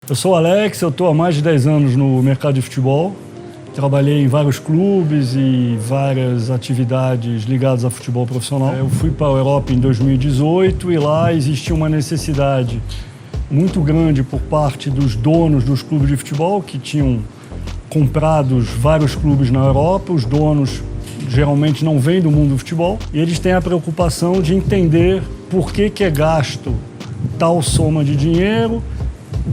Eu sou o Alex, eu estou há mais de 10 anos no mercado de futebol. Trabalhei em vários clubes e várias atividades ligadas a futebol profissional. Eu fui para a Europa em 2018 e lá existia uma necessidade muito grande por parte dos donos dos clubes de futebol que tinham comprados vários clubes na Europa. Os donos geralmente não vêm do mundo do futebol e eles têm a preocupação de entender por que é gasto tal soma de dinheiro,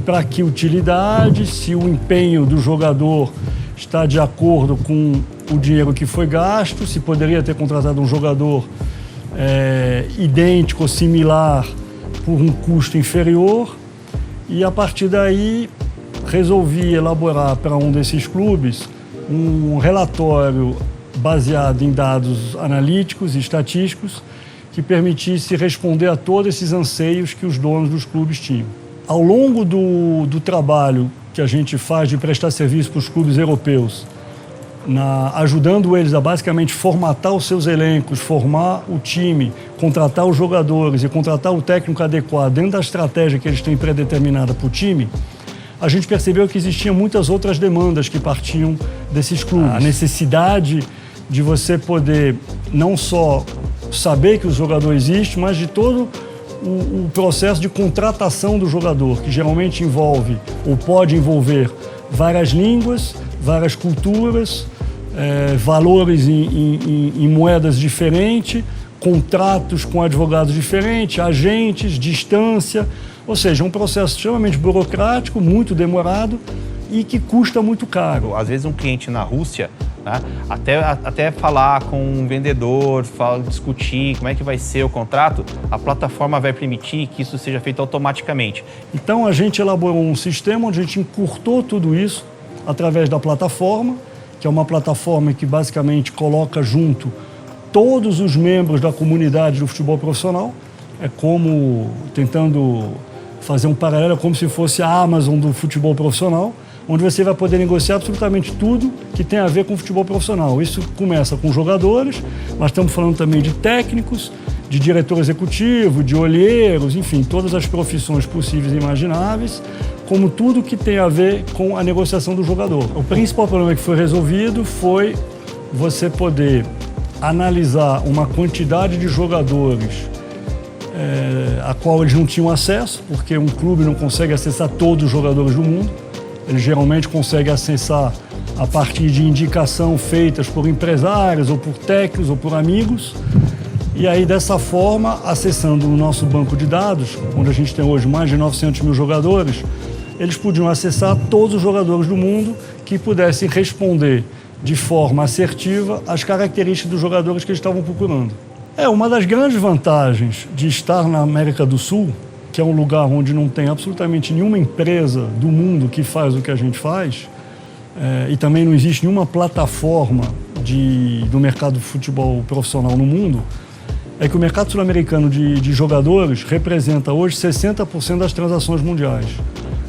para que utilidade, se o empenho do jogador está de acordo com o dinheiro que foi gasto, se poderia ter contratado um jogador idêntico ou similar por um custo inferior. E a partir daí resolvi elaborar para um desses clubes um relatório baseado em dados analíticos e estatísticos que permitisse responder a todos esses anseios que os donos dos clubes tinham. Ao longo do trabalho que a gente faz de prestar serviço para os clubes europeus, ajudando eles a basicamente formatar os seus elencos, formar o time, contratar os jogadores e contratar o técnico adequado dentro da estratégia que eles têm predeterminada para o time, a gente percebeu que existiam muitas outras demandas que partiam desses clubes. A necessidade de você poder não só saber que o jogador existe, mas de todo o processo de contratação do jogador, que geralmente envolve ou pode envolver várias línguas, várias culturas, valores em moedas diferentes, contratos com advogados diferentes, agentes, distância, ou seja, um processo extremamente burocrático, muito demorado e que custa muito caro. Às vezes um cliente na Rússia, né, até falar com um vendedor, discutir como é que vai ser o contrato, a plataforma vai permitir que isso seja feito automaticamente. Então a gente elaborou um sistema onde a gente encurtou tudo isso através da plataforma, que é uma plataforma que basicamente coloca junto todos os membros da comunidade do futebol profissional. É como, tentando fazer um paralelo, como se fosse a Amazon do futebol profissional, onde você vai poder negociar absolutamente tudo que tem a ver com o futebol profissional. Isso começa com jogadores, mas estamos falando também de técnicos, de diretor executivo, de olheiros, enfim, todas as profissões possíveis e imagináveis, como tudo que tem a ver com a negociação do jogador. O principal problema que foi resolvido foi você poder analisar uma quantidade de jogadores a qual eles não tinham acesso, porque um clube não consegue acessar todos os jogadores do mundo. Ele geralmente consegue acessar a partir de indicação feitas por empresários, ou por técnicos, ou por amigos. E aí, dessa forma, acessando o nosso banco de dados, onde a gente tem hoje mais de 900 mil jogadores, eles podiam acessar todos os jogadores do mundo que pudessem responder de forma assertiva às características dos jogadores que eles estavam procurando. Uma das grandes vantagens de estar na América do Sul, que é um lugar onde não tem absolutamente nenhuma empresa do mundo que faz o que a gente faz, e também não existe nenhuma plataforma do mercado de futebol profissional no mundo, é que o mercado sul-americano de jogadores representa hoje 60% das transações mundiais.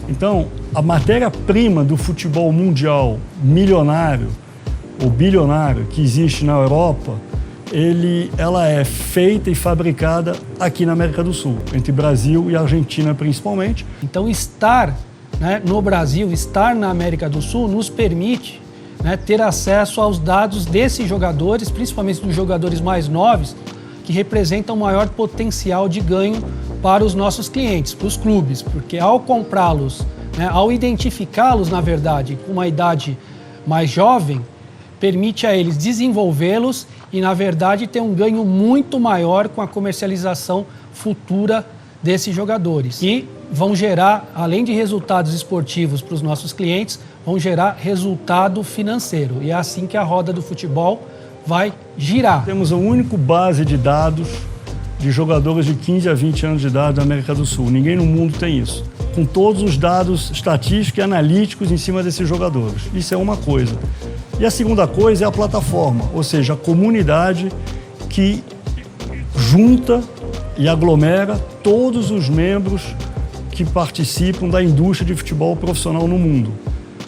Então, a matéria-prima do futebol mundial milionário ou bilionário que existe na Europa, ela é feita e fabricada aqui na América do Sul, entre Brasil e Argentina principalmente. Então, estar no Brasil, estar na América do Sul, nos permite ter acesso aos dados desses jogadores, principalmente dos jogadores mais novos, que representam o maior potencial de ganho para os nossos clientes, para os clubes, porque ao comprá-los, ao identificá-los, na verdade, com uma idade mais jovem, permite a eles desenvolvê-los e, na verdade, ter um ganho muito maior com a comercialização futura desses jogadores. E vão gerar, além de resultados esportivos para os nossos clientes, vão gerar resultado financeiro. E é assim que a roda do futebol vai girar. Temos a única base de dados de jogadores de 15 a 20 anos de idade da América do Sul. Ninguém no mundo tem isso. Com todos os dados estatísticos e analíticos em cima desses jogadores. Isso é uma coisa. E a segunda coisa é a plataforma, ou seja, a comunidade que junta e aglomera todos os membros que participam da indústria de futebol profissional no mundo,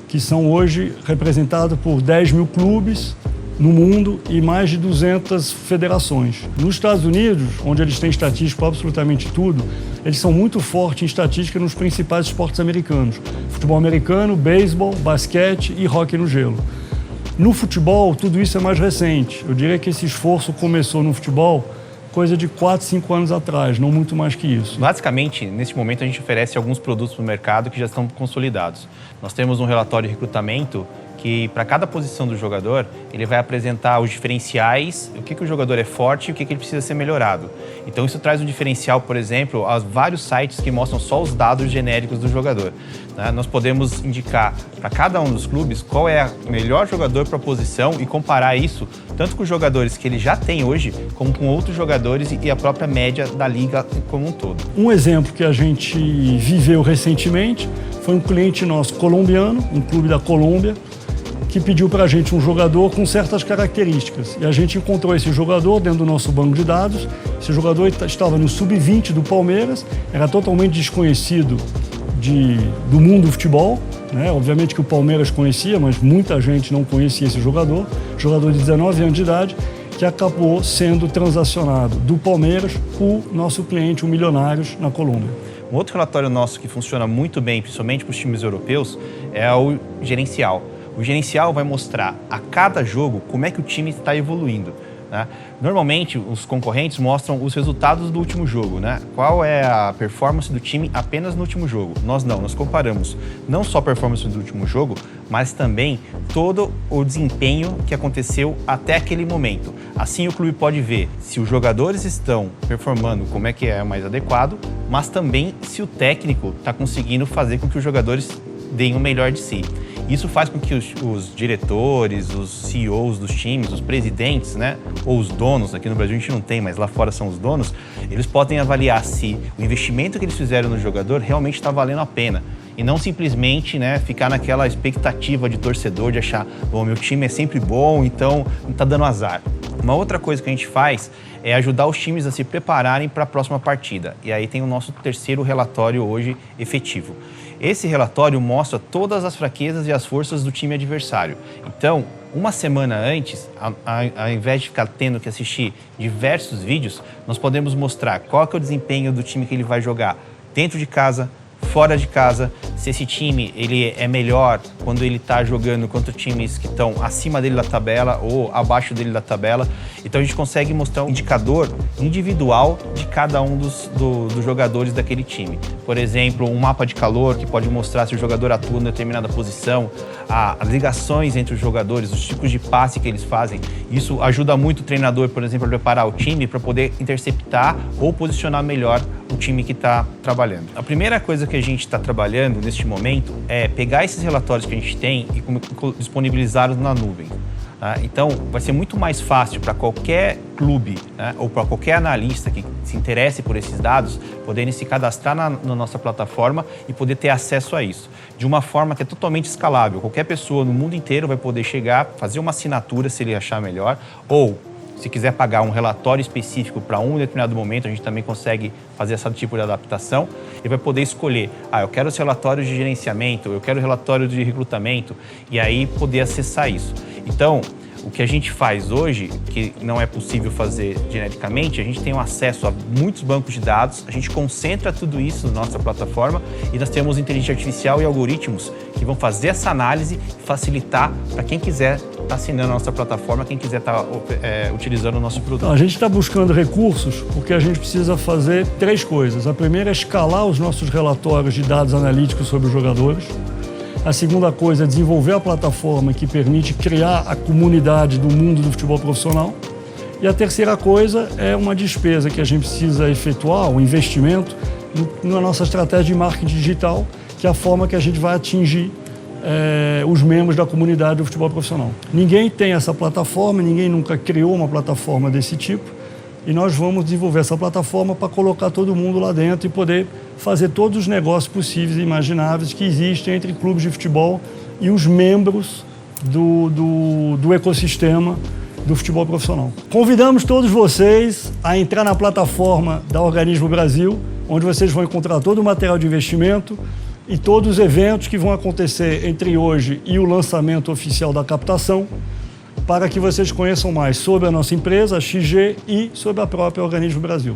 que são hoje representados por 10 mil clubes no mundo e mais de 200 federações. Nos Estados Unidos, onde eles têm estatística para absolutamente tudo, eles são muito fortes em estatística nos principais esportes americanos. Futebol americano, beisebol, basquete e hóquei no gelo. No futebol, tudo isso é mais recente. Eu diria que esse esforço começou no futebol coisa de 4, 5 anos atrás, não muito mais que isso. Basicamente, nesse momento, a gente oferece alguns produtos no mercado que já estão consolidados. Nós temos um relatório de recrutamento que, para cada posição do jogador, ele vai apresentar os diferenciais, o que o jogador é forte e o que ele precisa ser melhorado. Então, isso traz um diferencial, por exemplo, aos vários sites que mostram só os dados genéricos do jogador. Nós podemos indicar para cada um dos clubes qual é o melhor jogador para a posição e comparar isso tanto com os jogadores que ele já tem hoje, como com outros jogadores e a própria média da liga como um todo. Um exemplo que a gente viveu recentemente foi um cliente nosso colombiano, um clube da Colômbia, que pediu para a gente um jogador com certas características. E a gente encontrou esse jogador dentro do nosso banco de dados. Esse jogador estava no sub-20 do Palmeiras, era totalmente desconhecido do mundo do futebol, né? Obviamente que o Palmeiras conhecia, mas muita gente não conhecia esse jogador de 19 anos de idade, que acabou sendo transacionado do Palmeiras por nosso cliente, o Milionários, na Colômbia. Um outro relatório nosso que funciona muito bem, principalmente para os times europeus, é o gerencial. O gerencial vai mostrar a cada jogo como é que o time está evoluindo, né? Normalmente, os concorrentes mostram os resultados do último jogo, né? Qual é a performance do time apenas no último jogo. Nós não, nós comparamos não só a performance do último jogo, mas também todo o desempenho que aconteceu até aquele momento. Assim, o clube pode ver se os jogadores estão performando como é que é mais adequado, mas também se o técnico está conseguindo fazer com que os jogadores deem o melhor de si. Isso faz com que os diretores, os CEOs dos times, os presidentes, né, ou os donos, aqui no Brasil a gente não tem, mas lá fora são os donos, eles podem avaliar se o investimento que eles fizeram no jogador realmente está valendo a pena. E não simplesmente, né, ficar naquela expectativa de torcedor, de achar, bom, meu time é sempre bom, então não está dando azar. Uma outra coisa que a gente faz é ajudar os times a se prepararem para a próxima partida. E aí tem o nosso terceiro relatório hoje efetivo. Esse relatório mostra todas as fraquezas e as forças do time adversário. Então, uma semana antes, ao invés de ficar tendo que assistir diversos vídeos, nós podemos mostrar qual que é o desempenho do time que ele vai jogar dentro de casa, fora de casa, se esse time ele é melhor quando ele está jogando contra times que estão acima dele da tabela ou abaixo dele da tabela. Então a gente consegue mostrar um indicador individual de cada um dos jogadores daquele time. Por exemplo, um mapa de calor que pode mostrar se o jogador atua em determinada posição, as ligações entre os jogadores, os tipos de passe que eles fazem. Isso ajuda muito o treinador, por exemplo, a preparar o time para poder interceptar ou posicionar melhor o time que está trabalhando. A primeira coisa que a gente está trabalhando neste momento é pegar esses relatórios que a gente tem e disponibilizá-los na nuvem. Tá? Então, vai ser muito mais fácil para qualquer clube, né, ou para qualquer analista que se interesse por esses dados, poderem se cadastrar na nossa plataforma e poder ter acesso a isso. De uma forma que é totalmente escalável. Qualquer pessoa no mundo inteiro vai poder chegar, fazer uma assinatura se ele achar melhor, ou se quiser pagar um relatório específico para um determinado momento, a gente também consegue fazer esse tipo de adaptação e vai poder escolher, eu quero os relatórios de gerenciamento, eu quero o relatório de recrutamento, e aí poder acessar isso. Então, o que a gente faz hoje, que não é possível fazer genericamente, a gente tem um acesso a muitos bancos de dados, a gente concentra tudo isso na nossa plataforma e nós temos inteligência artificial e algoritmos que vão fazer essa análise e facilitar para quem quiser estar assinando a nossa plataforma, quem quiser estar utilizando o nosso produto. A gente está buscando recursos porque a gente precisa fazer 3 coisas. A primeira é escalar os nossos relatórios de dados analíticos sobre os jogadores. A segunda coisa é desenvolver a plataforma que permite criar a comunidade do mundo do futebol profissional. E a terceira coisa é uma despesa que a gente precisa efetuar, um investimento na nossa estratégia de marketing digital, que é a forma que a gente vai atingir os membros da comunidade do futebol profissional. Ninguém tem essa plataforma, ninguém nunca criou uma plataforma desse tipo. E nós vamos desenvolver essa plataforma para colocar todo mundo lá dentro e poder fazer todos os negócios possíveis e imagináveis que existem entre clubes de futebol e os membros do ecossistema do futebol profissional. Convidamos todos vocês a entrar na plataforma da Organismo Brasil, onde vocês vão encontrar todo o material de investimento e todos os eventos que vão acontecer entre hoje e o lançamento oficial da captação, para que vocês conheçam mais sobre a nossa empresa, a XG, e sobre a própria Organismo Brasil.